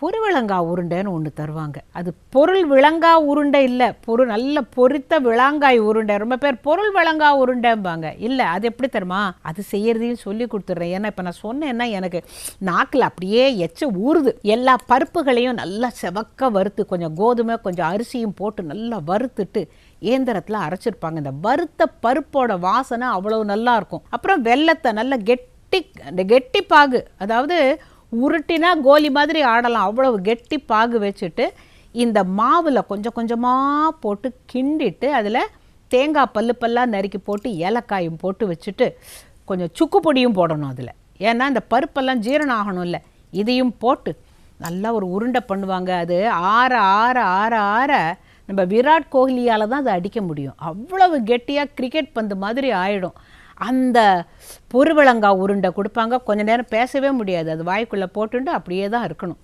பொருவிளங்கா உருண்டைன்னு ஒன்று தருவாங்க. அது பொருள் விளங்கா உருண்டை இல்லை, நல்ல பொரித்த விளாங்காய் உருண்டை. ரொம்ப பேர் பொருள் விளங்கா உருண்டைம்பாங்க. இல்லை, அது எப்படி தருமா, அது செய்யறதையும் சொல்லி கொடுத்துட்றேன். ஏன்னா இப்போ நான் சொன்னேன்னா எனக்கு நாக்கில் அப்படியே எச்ச ஊறுது. எல்லா பருப்புகளையும் நல்லா செவக்க வறுத்து, கொஞ்சம் கோதுமை கொஞ்சம் அரிசியும் போட்டு நல்லா வறுத்துட்டு இயந்திரத்தில் அரைச்சிருப்பாங்க. இந்த வறுத்த பருப்போட வாசனை அவ்வளவு நல்லா இருக்கும். அப்புறம் வெல்லத்தை நல்ல கெட்டி பாகு, அதாவது உருட்டினா கோலி மாதிரி ஆடலாம், அவ்வளவு கெட்டி பாகு வச்சுட்டு இந்த மாவில் கொஞ்சம் கொஞ்சமாக போட்டு கிண்டிட்டு அதில் தேங்காய் பல்லாக நறுக்கி போட்டு ஏலக்காயும் போட்டு வச்சுட்டு கொஞ்சம் சுக்கு பொடியும் போடணும் அதில். ஏன்னா இந்த பருப்பெல்லாம் ஜீரணம் ஆகணும் இல்லை, இதையும் போட்டு நல்லா ஒரு உருண்டை பண்ணுவாங்க. அது ஆற ஆற ஆற ஆற நம்ம விராட் கோஹ்லியால் தான் அதை அடிக்க முடியும். அவ்வளவு கெட்டியாக கிரிக்கெட் பந்து மாதிரி ஆகிடும். அந்த பொருவிளங்கா உருண்டை கொடுப்பாங்க. கொஞ்ச நேரம் பேசவே முடியாது, அது வாய்க்குள்ளே போட்டுட்டு அப்படியே தான் இருக்கணும்.